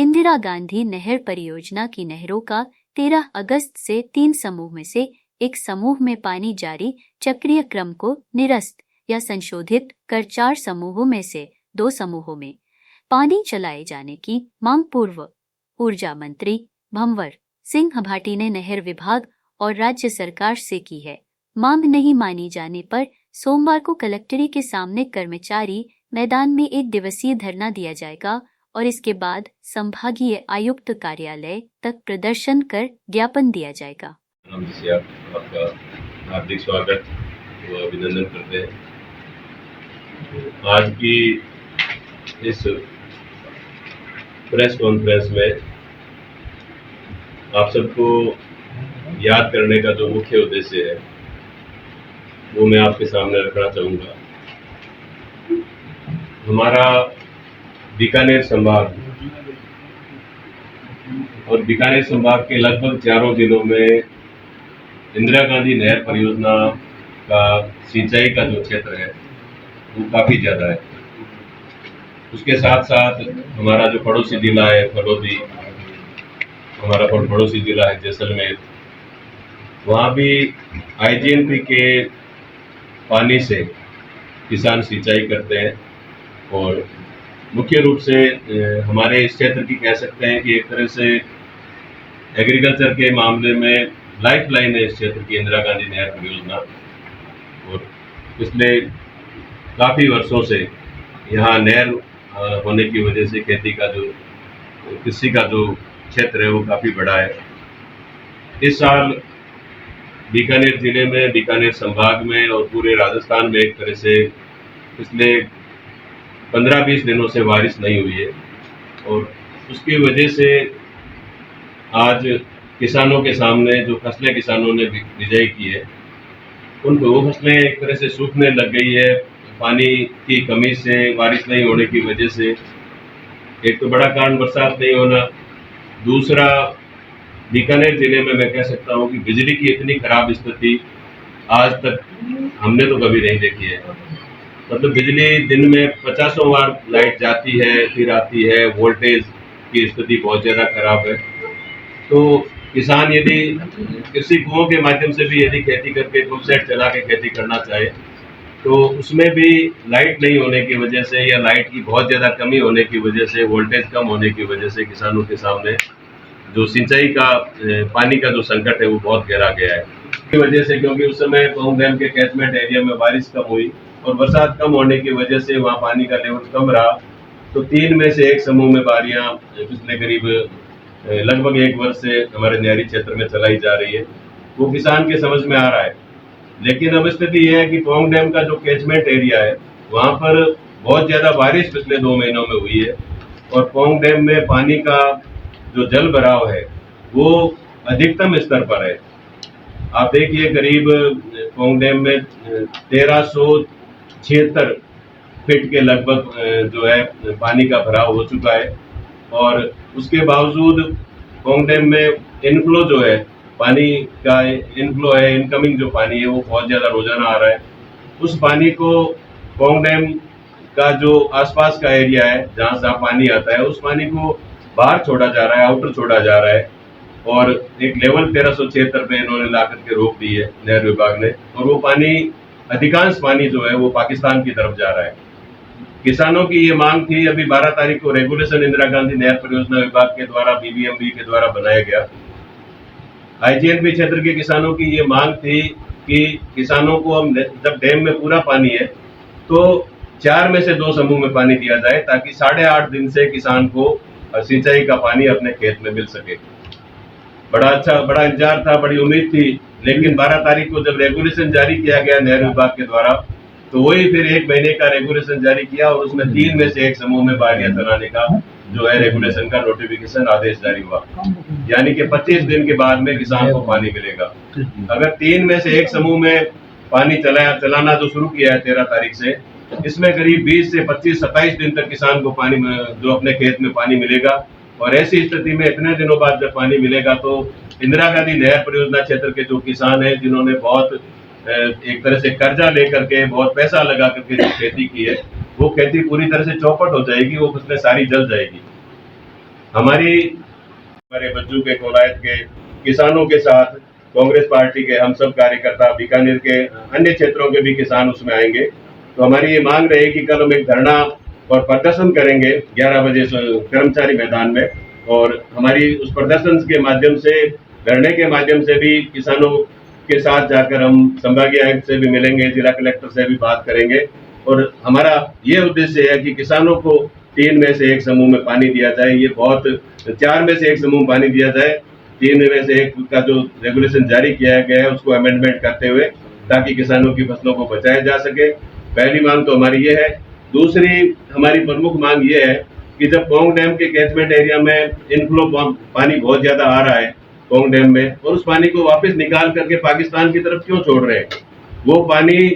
इंदिरा गांधी नहर परियोजना की नहरों का 13 अगस्त से 3 समूह में से एक समूह में पानी जारी चक्रीय क्रम को निरस्त या संशोधित कर 4 समूहों में से 2 समूहों में पानी चलाए जाने की मांग पूर्व ऊर्जा मंत्री भंवर सिंह भाटी ने नहर विभाग और राज्य सरकार से की है। मांग नहीं मानी जाने पर सोमवार को कलेक्ट्री के सामने कर्मचारी मैदान में 1 दिवसीय धरना दिया जाएगा और इसके बाद संभागीय आयुक्त कार्यालय तक प्रदर्शन कर ज्ञापन दिया जाएगा। हम जिसे आपका हार्दिक स्वागत व अभिनंदन करते हैं। आज की इस प्रेस कॉन्फ्रेंस में आप सबको याद करने का जो मुख्य उद्देश्य है वो मैं आपके सामने रखना चाहूँगा। हमारा बीकानेर संभाग और बीकानेर संभाग के लगभग चारों जिलों में इंदिरा गांधी नहर परियोजना का सिंचाई का जो क्षेत्र है वो काफ़ी ज़्यादा है। उसके साथ साथ हमारा जो पड़ोसी जिला है फलोदी, हमारा पड़ोसी जिला है जैसलमेर, वहाँ भी आईजीएनपी के पानी से किसान सिंचाई करते हैं और मुख्य रूप से हमारे इस क्षेत्र की कह सकते हैं कि एक तरह से एग्रीकल्चर के मामले में लाइफ लाइन है इस क्षेत्र की इंदिरा गांधी नहर परियोजना। और पिछले काफ़ी वर्षों से यहाँ नहर होने की वजह से खेती का जो कृषि का जो क्षेत्र है वो काफ़ी बड़ा है। इस साल बीकानेर जिले में, बीकानेर संभाग में और पूरे राजस्थान में एक तरह से पिछले 15-20 दिनों से बारिश नहीं हुई है और उसकी वजह से आज किसानों के सामने जो फसलें किसानों ने बिजाई की है उनको वो फसलें एक तरह से सूखने लग गई है। पानी की कमी से, बारिश नहीं होने की वजह से एक तो बड़ा कारण बरसात नहीं होना, दूसरा बीकानेर जिले में मैं कह सकता हूँ कि बिजली की इतनी खराब स्थिति आज तक हमने तो कभी नहीं देखी है। मतलब बिजली दिन में 50 बार लाइट जाती है फिर आती है, वोल्टेज की स्थिति बहुत ज़्यादा खराब है। तो किसान यदि कृषि कुओं के माध्यम से भी यदि खेती करके पंप सेट चला के खेती करना चाहे तो उसमें भी लाइट नहीं होने की वजह से या लाइट की बहुत ज़्यादा कमी होने की वजह से, वोल्टेज कम होने की वजह से किसानों के सामने जो सिंचाई का पानी का जो संकट है वो बहुत गहरा गया है। इसकी वजह से क्योंकि उस समय पौंग डैम के कैचमेंट एरिया में बारिश कम हुई और बरसात कम होने की वजह से वहाँ पानी का लेवल कम रहा, तो 3 में से 1 समूह में बारियाँ पिछले करीब लगभग 1 वर्ष से हमारे नहरी क्षेत्र में चलाई जा रही है। वो किसान के समझ में आ रहा है। लेकिन अब स्थिति यह है कि पौंग डैम का जो कैचमेंट एरिया है वहाँ पर बहुत ज़्यादा बारिश पिछले 2 महीनों में हुई है और पौंग डैम में पानी का जो जल भराव है वो अधिकतम स्तर पर है। आप देखिए करीब पौंग डैम में 1376 फीट के लगभग जो है पानी का भराव हो चुका है और उसके बावजूद पौंग डैम में इनफ्लो जो है पानी का इनफ्लो है, इनकमिंग जो पानी है वो बहुत ज़्यादा रोजाना आ रहा है। उस पानी को पौंग डैम का जो आसपास का एरिया है जहाँ से पानी आता है उस पानी को बाहर छोड़ा जा रहा है, आउटर छोड़ा जा रहा है और एक लेवल 1376 पे इन्होंने ला करके रोक दी है नहर विभाग ने और वो पानी, अधिकांश पानी जो है वो पाकिस्तान की तरफ जा रहा है। किसानों की ये मांग थी, अभी 12 तारीख को रेगुलेशन इंदिरा गांधी नहर परियोजना विभाग के द्वारा BBMB के द्वारा बनाया गया। आईजीएनपी क्षेत्र के किसानों की ये मांग थी कि किसानों को हम जब डैम में पूरा पानी है तो 4 में से 2 समूह में पानी दिया जाए ताकि 8.5 दिन से किसान को सिंचाई का पानी अपने खेत में मिल सके। बड़ा इंतजार था, बड़ी उम्मीद थी, लेकिन 12 तारीख को जब रेगुलेशन जारी किया गया नहर विभाग के द्वारा तो वही फिर 1 महीने का रेगुलेशन जारी किया और उसमें 3 में से 1 समूह में बारियां चलाने का जो है रेगुलेशन का नोटिफिकेशन आदेश जारी हुआ। यानी कि 25 दिन के बाद में किसान को पानी मिलेगा। अगर 3 में से 1 समूह में पानी चलाना जो शुरू किया है 13 तारीख से, इसमें करीब 20 से 25-27 दिन तक किसान को पानी जो अपने खेत में पानी मिलेगा और ऐसी स्थिति में इतने दिनों बाद जब पानी मिलेगा तो इंदिरा गांधी नहर परियोजना क्षेत्र के जो किसान हैं जिन्होंने बहुत एक तरह से कर्जा लेकर के बहुत पैसा लगा करके जो खेती की है वो खेती पूरी तरह से चौपट हो जाएगी, वो फसलें सारी जल जाएगी। हमारे बच्चों के कोलायत के किसानों के साथ कांग्रेस पार्टी के हम सब कार्यकर्ता, बीकानेर के अन्य क्षेत्रों के भी किसान उसमें आएंगे। तो हमारी ये मांग रहेगी, कल हम एक धरना और प्रदर्शन करेंगे 11 बजे कर्मचारी मैदान में, और हमारी उस प्रदर्शन के माध्यम से, धरने के माध्यम से भी किसानों के साथ जाकर हम संभागीय आयुक्त से भी मिलेंगे, जिला कलेक्टर से भी बात करेंगे। और हमारा ये उद्देश्य है कि किसानों को 3 में से 1 समूह में पानी दिया जाए। ये बहुत 4 में से 1 समूह पानी दिया जाए, 3 में से 1 का जो रेगुलेशन जारी किया गया है उसको अमेंडमेंट करते हुए, ताकि किसानों की फसलों को बचाया जा सके। पहली मांग तो हमारी ये है। दूसरी हमारी प्रमुख मांग ये है कि जब पौंग डैम के कैचमेंट एरिया में इनफ्लो पानी बहुत ज्यादा आ रहा है पौंग डैम में, और उस पानी को वापस निकाल करके पाकिस्तान की तरफ क्यों छोड़ रहे हैं? वो पानी,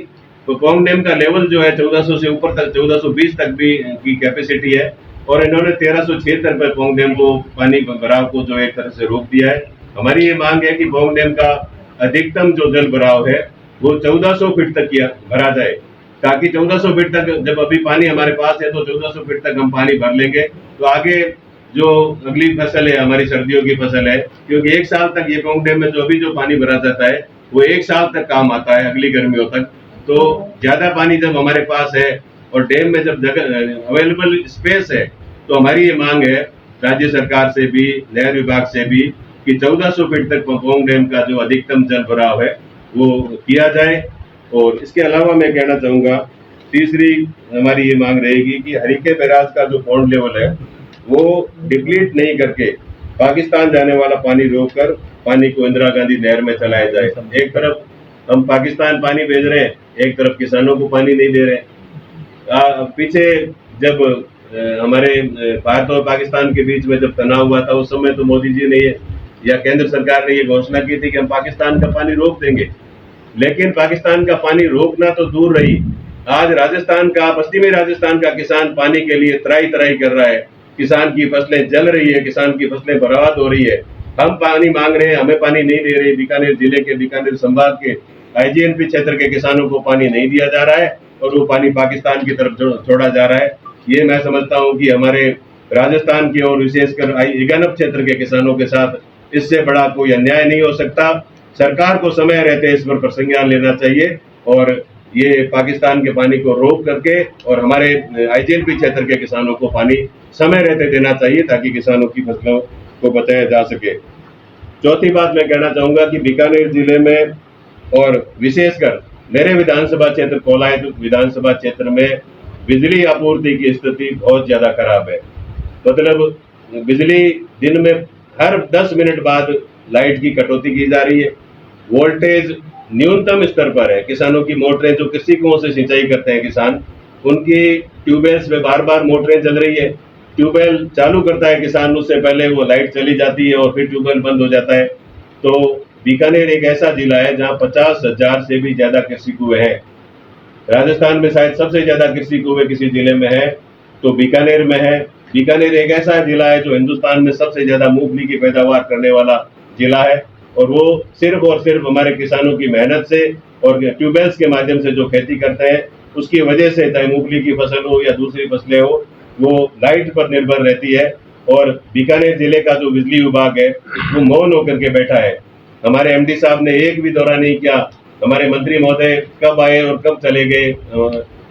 तो पौंग डैम का लेवल जो है 1400 से ऊपर तक, 1420 तक भी की कैपेसिटी है, और इन्होंने 1376 पर पौंग डैम को पानी भराव को जो एक तरह से रोक दिया है। हमारी ये मांग है कि पौंग डैम का अधिकतम जो जल भराव है वो 1400 फीट तक भरा जाए, ताकि 1400 फीट तक, जब अभी पानी हमारे पास है तो 1400 फीट तक हम पानी भर लेंगे, तो आगे जो अगली फसल है हमारी सर्दियों की फसल है, क्योंकि 1 साल तक ये पौंग डैम में जो अभी जो पानी भरा जाता है वो 1 साल तक काम आता है, अगली गर्मियों तक। तो ज्यादा पानी जब हमारे पास है और डैम में जब जगह अवेलेबल स्पेस है, तो हमारी ये मांग है राज्य सरकार से भी, नहर विभाग से भी, कि 1400 फीट तक पौंग डैम का जो अधिकतम जल भराव है वो किया जाए। और इसके अलावा मैं कहना चाहूंगा, तीसरी हमारी ये मांग रहेगी कि हरीके बैराज का जो पॉन्ड लेवल है वो डिप्लीट नहीं करके पाकिस्तान जाने वाला पानी रोककर पानी को इंदिरा गांधी नहर में चलाया जाए। एक तरफ हम पाकिस्तान पानी भेज रहे हैं, एक तरफ किसानों को पानी नहीं दे रहे। पीछे जब हमारे भारत और पाकिस्तान के बीच में जब तनाव हुआ था, उस समय तो मोदी जी ने या केंद्र सरकार ने ये घोषणा की थी कि हम पाकिस्तान का पानी रोक देंगे, लेकिन पाकिस्तान का पानी रोकना तो दूर रही, आज राजस्थान का, पश्चिमी राजस्थान का किसान पानी के लिए त्राही त्राही कर रहा है। किसान की फसलें जल रही है, किसान की फसलें बर्बाद हो रही है। हम पानी मांग रहे हैं, हमें पानी नहीं दे रहे। बीकानेर जिले के, बीकानेर संभाग के आईजीएनपी क्षेत्र के किसानों को पानी नहीं दिया जा रहा है और वो पानी पाकिस्तान की तरफ छोड़ा जा रहा है। ये मैं समझता हूँ कि हमारे राजस्थान की और विशेषकर ईगानब क्षेत्र के किसानों के साथ इससे बड़ा कोई अन्याय नहीं हो सकता। सरकार को समय रहते इस पर संज्ञान लेना चाहिए और ये पाकिस्तान के पानी को रोक करके और हमारे आईजीएनपी क्षेत्र के किसानों को पानी समय रहते देना चाहिए, ताकि किसानों की फसलों को बचाया जा सके। चौथी बात मैं कहना चाहूंगा कि बीकानेर जिले में और विशेषकर मेरे विधानसभा क्षेत्र कोलायत विधानसभा क्षेत्र में बिजली आपूर्ति की स्थिति बहुत ज्यादा खराब है। मतलब बिजली दिन में हर 10 मिनट बाद लाइट की कटौती की जा रही है। वोल्टेज न्यूनतम स्तर पर है। किसानों की मोटरें, जो कृषि कुओं से सिंचाई करते हैं किसान, उनकी ट्यूबवेल्स में बार बार मोटरें चल रही है। ट्यूबवेल चालू करता है किसान, उससे पहले वो लाइट चली जाती है और फिर ट्यूबवेल बंद हो जाता है। तो बीकानेर एक ऐसा जिला है जहां 50,000 से भी ज्यादा कृषि कुएं हैं। राजस्थान में शायद सबसे ज्यादा कृषि कुएं किसी जिले में है तो बीकानेर में है। बीकानेर एक ऐसा जिला है जो हिंदुस्तान में सबसे ज्यादा मूंगफली की पैदावार करने वाला जिला है, और वो सिर्फ और सिर्फ हमारे किसानों की मेहनत से और ट्यूबवेल्स के माध्यम से जो खेती करते हैं उसकी वजह से, चाहे मूंगफली की फसल हो या दूसरी फसलें हो, वो लाइट पर निर्भर रहती है। और बीकानेर जिले का जो बिजली विभाग है वो मौन होकर के बैठा है। हमारे एमडी साहब ने एक भी दौरा नहीं किया। हमारे मंत्री महोदय कब आए और कब चले गए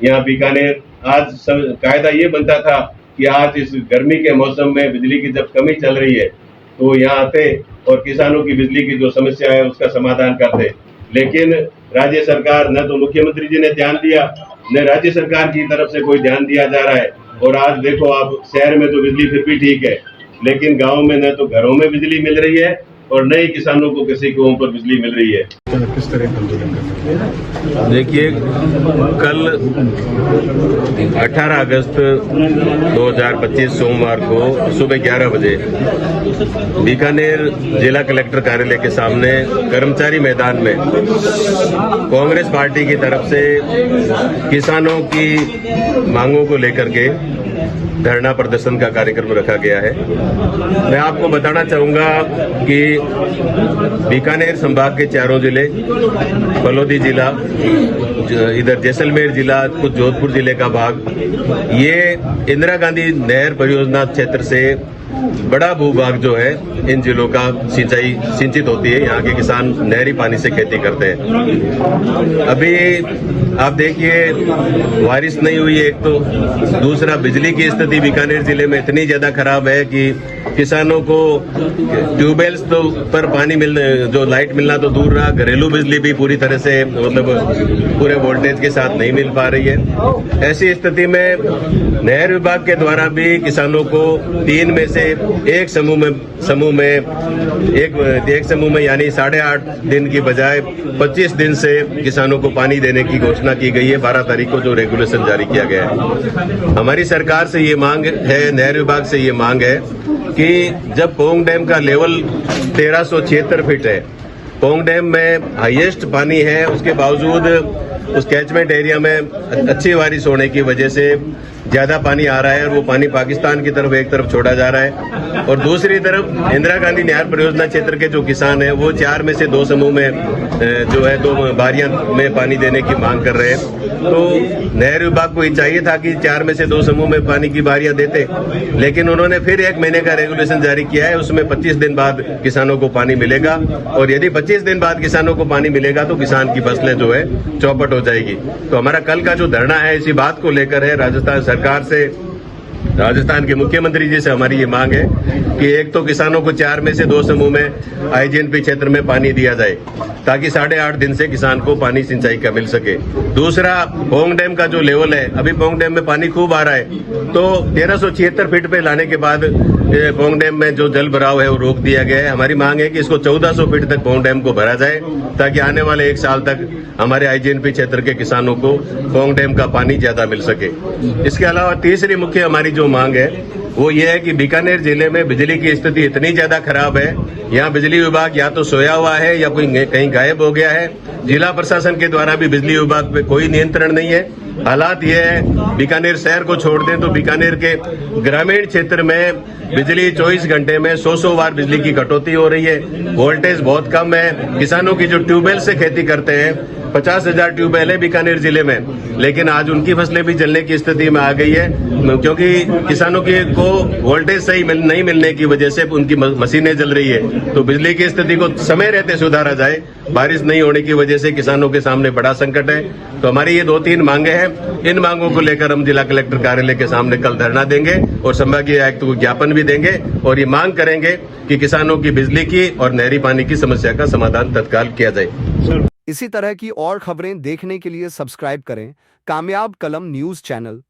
यहाँ बीकानेर। आज कायदा ये बनता था कि आज इस गर्मी के मौसम में बिजली की जब कमी चल रही है तो यहाँ आते और किसानों की बिजली की जो समस्या है उसका समाधान करते, लेकिन राज्य सरकार, न तो मुख्यमंत्री जी ने ध्यान दिया, न राज्य सरकार की तरफ से कोई ध्यान दिया जा रहा है। और आज देखो आप, शहर में तो बिजली फिर भी ठीक है, लेकिन गांव में न तो घरों में बिजली मिल रही है और न ही किसानों को किसी कुओं पर बिजली मिल रही है। किस तरह आंदोलन कर? देखिए, कल 18 अगस्त 2025 सोमवार को सुबह 11 बजे बीकानेर जिला कलेक्टर कार्यालय के सामने कर्मचारी मैदान में कांग्रेस पार्टी की तरफ से किसानों की मांगों को लेकर के धरना प्रदर्शन का कार्यक्रम रखा गया है। मैं आपको बताना चाहूँगा कि बीकानेर संभाग के चारों जिले, फलोदी जिला, इधर जैसलमेर जिला, कुछ जोधपुर जिले का भाग, ये इंदिरा गांधी नहर परियोजना क्षेत्र से बड़ा भूभाग जो है इन जिलों का सिंचाई सिंचित होती है। यहाँ के किसान नहरी पानी से खेती करते हैं। अभी आप देखिए बारिश नहीं हुई एक तो, दूसरा बिजली की स्थिति बीकानेर जिले में इतनी ज्यादा खराब है कि किसानों को ट्यूबवेल्स तो पर पानी जो लाइट मिलना तो दूर रहा, घरेलू बिजली भी पूरी तरह से मतलब पूरे वोल्टेज के साथ नहीं मिल पा रही है। ऐसी स्थिति में नहर विभाग के द्वारा भी किसानों को 3 में से एक समूह में यानी 8.5 दिन की बजाय 25 दिन से किसानों को पानी देने की घोषणा की गई है। 12 तारीख को जो रेगुलेशन जारी किया गया है। हमारी सरकार से ये मांग है, नहर विभाग से ये मांग है कि जब पोंग डैम का लेवल 1376 फीट है, पोंग डैम में हाईएस्ट पानी है, उसके बावजूद उस कैचमेंट एरिया में अच्छी बारिश होने की वजह से ज्यादा पानी आ रहा है और वो पानी पाकिस्तान की तरफ एक तरफ छोड़ा जा रहा है। और दूसरी तरफ इंदिरा गांधी नहर परियोजना क्षेत्र के जो किसान हैं वो 4 में से 2 समूह में जो है 2 बारियां में पानी देने की मांग कर रहे हैं। तो नहर विभाग को ये चाहिए था कि 4 में से 2 समूह में पानी की बारियां देते, लेकिन उन्होंने फिर 1 महीने का रेगुलेशन जारी किया है। उसमें 25 दिन बाद किसानों को पानी मिलेगा और यदि 25 दिन बाद किसानों को पानी मिलेगा तो किसान की फसलें जो है चौपट हो जाएगी। तो हमारा कल का जो धरना है इसी बात को लेकर है। राजस्थान सरकार से, राजस्थान के मुख्यमंत्री जी से हमारी ये मांग है कि एक तो किसानों को 4 में से 2 समूह में आईजीएनपी क्षेत्र में पानी दिया जाए ताकि 8.5 दिन से किसान को पानी सिंचाई का मिल सके। दूसरा, पोंग डैम का जो लेवल है, अभी पोंग डैम में पानी खूब आ रहा है, तो 1376 फीट पे लाने के बाद पोंग डैम में जो जल भराव है वो रोक दिया गया है। हमारी मांग है कि इसको 1400 फीट तक पोंग डैम को भरा जाए ताकि आने वाले 1 साल तक हमारे आईजीएनपी क्षेत्र के किसानों को पोंग डैम का पानी ज्यादा मिल सके। इसके अलावा तीसरी मुख्य हमारी जो मांग है वो ये है कि बीकानेर जिले में बिजली की स्थिति इतनी ज्यादा खराब है, यहाँ बिजली विभाग या तो सोया हुआ है या कोई कहीं गायब हो गया है। जिला प्रशासन के द्वारा भी बिजली विभाग पे कोई नियंत्रण नहीं है। हालात ये है, बीकानेर शहर को छोड़ दें तो बीकानेर के ग्रामीण क्षेत्र में बिजली 24 घंटे में 100 बार बिजली की कटौती हो रही है। वोल्टेज बहुत कम है। किसानों की जो ट्यूबवेल से खेती करते हैं, 50,000 ट्यूबवेल है बीकानेर जिले में, लेकिन आज उनकी फसलें भी जलने की स्थिति में आ गई है क्योंकि किसानों को वोल्टेज सही नहीं मिलने की वजह से उनकी मशीनें जल रही है। तो बिजली की स्थिति को समय रहते सुधारा जाए। बारिश नहीं होने की वजह से किसानों के सामने बड़ा संकट है। तो हमारी ये 2-3 मांगे हैं। इन मांगों को लेकर हम जिला कलेक्टर कार्यालय के सामने कल धरना देंगे और संभागीय आयुक्त को ज्ञापन भी देंगे और ये मांग करेंगे कि किसानों की बिजली की और नहरी पानी की समस्या का समाधान तत्काल किया जाए। इसी तरह की और खबरें देखने के लिए सब्सक्राइब करें कामयाब कलम न्यूज़ चैनल।